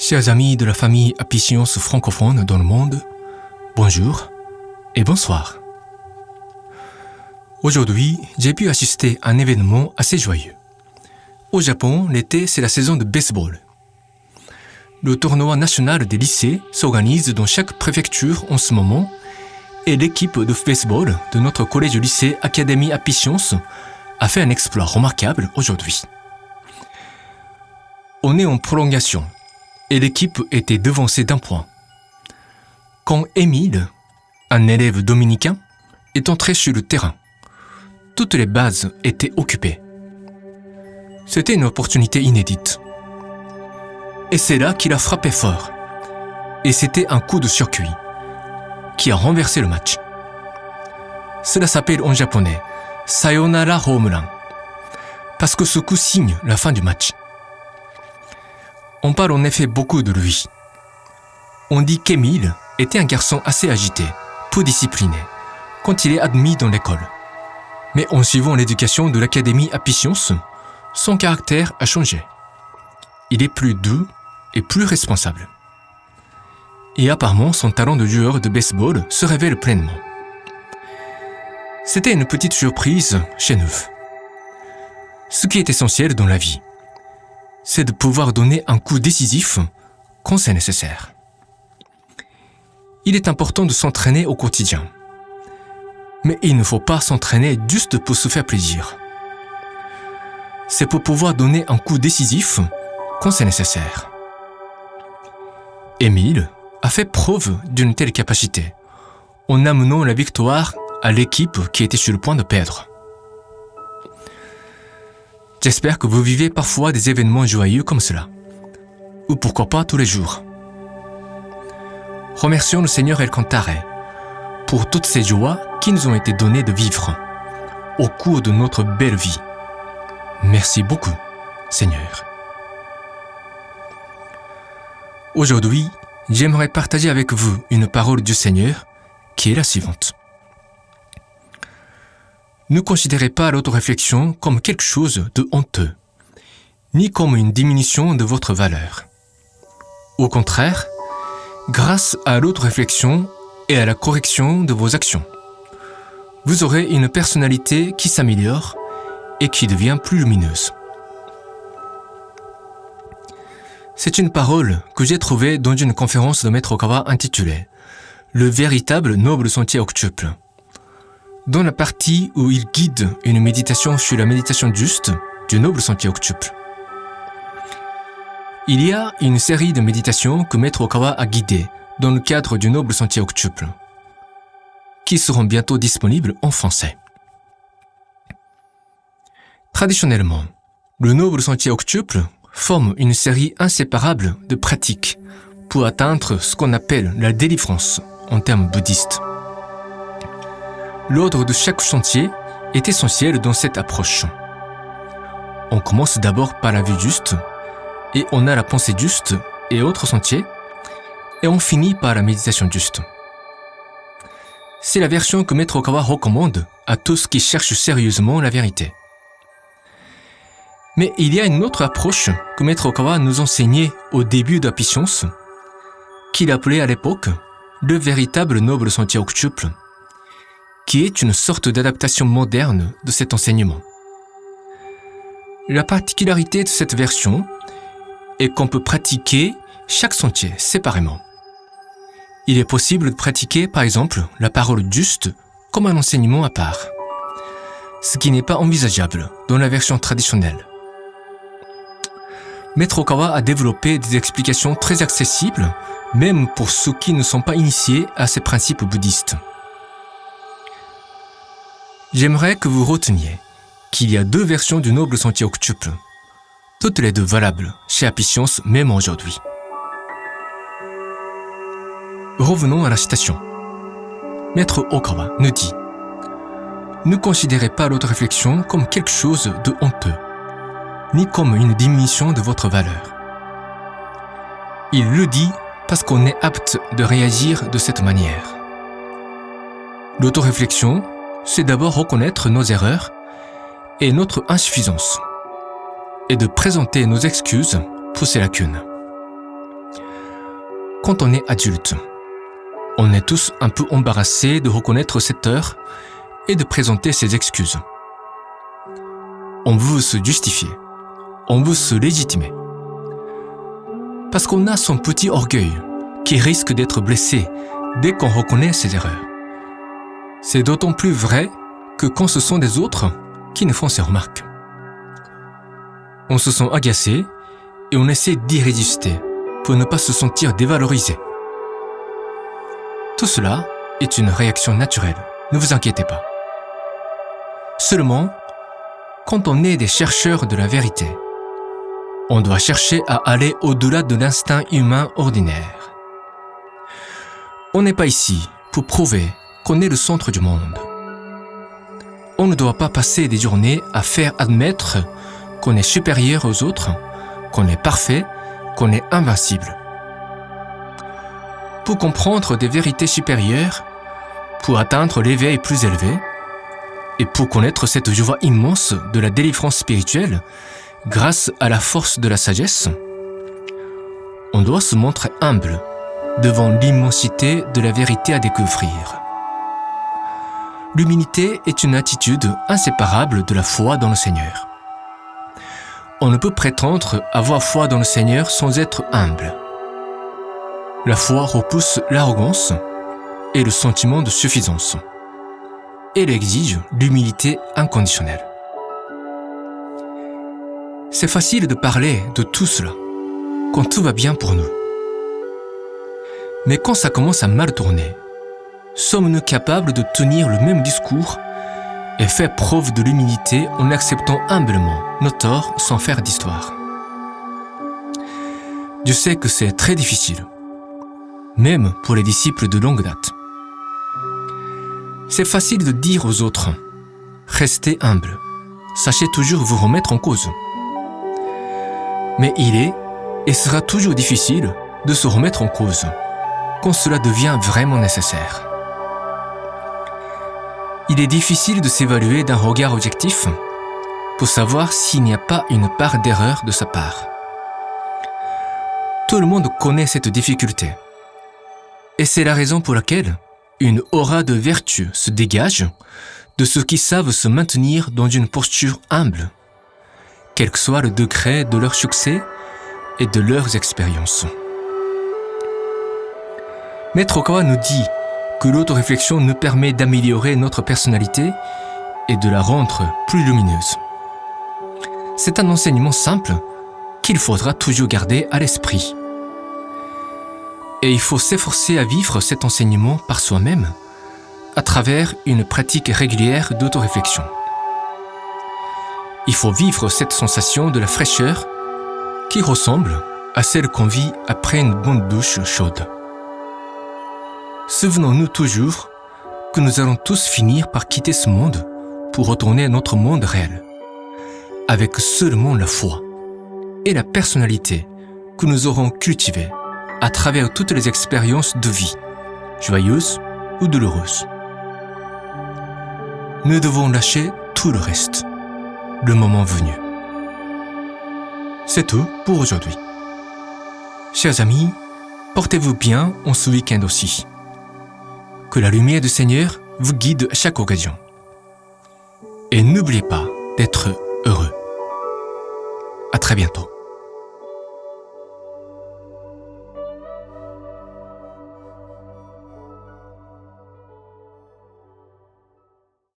Chers amis de la famille Apicience francophone dans le monde, bonjour et bonsoir. Aujourd'hui, j'ai pu assister à un événement assez joyeux. Au Japon, l'été, c'est la saison de baseball. Le tournoi national des lycées s'organise dans chaque préfecture en ce moment et l'équipe de baseball de notre collège-lycée Académie Apicience a fait un exploit remarquable aujourd'hui. On est en prolongation et l'équipe était devancée d'un point. Quand Émile, un élève dominicain, est entré sur le terrain, toutes les bases étaient occupées. C'était une opportunité inédite. Et c'est là qu'il a frappé fort. Et c'était un coup de circuit qui a renversé le match. Cela s'appelle en japonais « Sayonara Home Run » parce que ce coup signe la fin du match. On parle en effet beaucoup de lui. On dit qu'Émile était un garçon assez agité, peu discipliné, quand il est admis dans l'école. Mais en suivant l'éducation de l'Académie Apicience, son caractère a changé. Il est plus doux et plus responsable. Et apparemment, son talent de joueur de baseball se révèle pleinement. C'était une petite surprise chez nous. Ce qui est essentiel dans la vie, c'est de pouvoir donner un coup décisif quand c'est nécessaire. Il est important de s'entraîner au quotidien. Mais il ne faut pas s'entraîner juste pour se faire plaisir. C'est pour pouvoir donner un coup décisif quand c'est nécessaire. Émile a fait preuve d'une telle capacité en amenant la victoire à l'équipe qui était sur le point de perdre. J'espère que vous vivez parfois des événements joyeux comme cela, ou pourquoi pas tous les jours. Remercions le Seigneur El Cantare pour toutes ces joies qui nous ont été données de vivre au cours de notre belle vie. Merci beaucoup, Seigneur. Aujourd'hui, j'aimerais partager avec vous une parole du Seigneur qui est la suivante. Ne considérez pas l'autoréflexion comme quelque chose de honteux, ni comme une diminution de votre valeur. Au contraire, grâce à l'autoréflexion et à la correction de vos actions, vous aurez une personnalité qui s'améliore et qui devient plus lumineuse. C'est une parole que j'ai trouvée dans une conférence de Maître Okawa intitulée « Le véritable noble sentier octuple ». Dans la partie où il guide une méditation sur la méditation juste du noble sentier octuple. Il y a une série de méditations que Maître Okawa a guidées dans le cadre du noble sentier octuple, qui seront bientôt disponibles en français. Traditionnellement, le noble sentier octuple forme une série inséparable de pratiques pour atteindre ce qu'on appelle la délivrance en termes bouddhistes. L'ordre de chaque sentier est essentiel dans cette approche. On commence d'abord par la vue juste, et on a la pensée juste et autres sentiers, et on finit par la méditation juste. C'est la version que Maître Okawa recommande à tous qui cherchent sérieusement la vérité. Mais il y a une autre approche que Maître Okawa nous enseignait au début d'Apicience, qu'il appelait à l'époque le véritable noble sentier octuple, qui est une sorte d'adaptation moderne de cet enseignement. La particularité de cette version est qu'on peut pratiquer chaque sentier séparément. Il est possible de pratiquer, par exemple, la parole juste comme un enseignement à part, ce qui n'est pas envisageable dans la version traditionnelle. Maître Okawa a développé des explications très accessibles, même pour ceux qui ne sont pas initiés à ces principes bouddhistes. J'aimerais que vous reteniez qu'il y a deux versions du noble sentier octuple, toutes les deux valables chez Apicience même aujourd'hui. Revenons à la citation. Maître Okawa nous dit « Ne considérez pas l'autoréflexion comme quelque chose de honteux, ni comme une diminution de votre valeur. » Il le dit parce qu'on est apte de réagir de cette manière. L'autoréflexion, c'est d'abord reconnaître nos erreurs et notre insuffisance, et de présenter nos excuses pour ces lacunes. quand on est adulte, on est tous un peu embarrassés de reconnaître cette heure et de présenter ses excuses. On veut se justifier, on veut se légitimer. Parce qu'on a son petit orgueil qui risque d'être blessé dès qu'on reconnaît ses erreurs. C'est d'autant plus vrai que quand ce sont des autres qui nous font ces remarques. On se sent agacé et on essaie d'y résister pour ne pas se sentir dévalorisé. Tout cela est une réaction naturelle, ne vous inquiétez pas. Seulement, quand on est des chercheurs de la vérité, on doit chercher à aller au-delà de l'instinct humain ordinaire. On n'est pas ici pour prouver qu'on est le centre du monde. On ne doit pas passer des journées à faire admettre qu'on est supérieur aux autres, qu'on est parfait, qu'on est invincible. Pour comprendre des vérités supérieures, pour atteindre l'éveil plus élevé, et pour connaître cette joie immense de la délivrance spirituelle, grâce à la force de la sagesse, on doit se montrer humble devant l'immensité de la vérité à découvrir. L'humilité est une attitude inséparable de la foi dans le Seigneur. On ne peut prétendre avoir foi dans le Seigneur sans être humble. La foi repousse l'arrogance et le sentiment de suffisance. Elle exige l'humilité inconditionnelle. C'est facile de parler de tout cela quand tout va bien pour nous. Mais quand ça commence à mal tourner, sommes-nous capables de tenir le même discours et faire preuve de l'humilité en acceptant humblement nos torts sans faire d'histoire? Je sais que c'est très difficile, même pour les disciples de longue date. C'est facile de dire aux autres « Restez humble, sachez toujours vous remettre en cause ». Mais il est et sera toujours difficile de se remettre en cause quand cela devient vraiment nécessaire. Il est difficile de s'évaluer d'un regard objectif pour savoir s'il n'y a pas une part d'erreur de sa part. Tout le monde connaît cette difficulté. Et c'est la raison pour laquelle une aura de vertu se dégage de ceux qui savent se maintenir dans une posture humble, quel que soit le degré de leur succès et de leurs expériences. Maître Okawa nous dit que l'autoréflexion nous permet d'améliorer notre personnalité et de la rendre plus lumineuse. C'est un enseignement simple qu'il faudra toujours garder à l'esprit. Et il faut s'efforcer à vivre cet enseignement par soi-même à travers une pratique régulière d'autoréflexion. Il faut vivre cette sensation de la fraîcheur qui ressemble à celle qu'on vit après une bonne douche chaude. Souvenons-nous toujours que nous allons tous finir par quitter ce monde pour retourner à notre monde réel, avec seulement la foi et la personnalité que nous aurons cultivées à travers toutes les expériences de vie, joyeuses ou douloureuses. Nous devons lâcher tout le reste, le moment venu. C'est tout pour aujourd'hui. Chers amis, portez-vous bien en ce week-end aussi. Que la lumière du Seigneur vous guide à chaque occasion. Et n'oubliez pas d'être heureux. À très bientôt.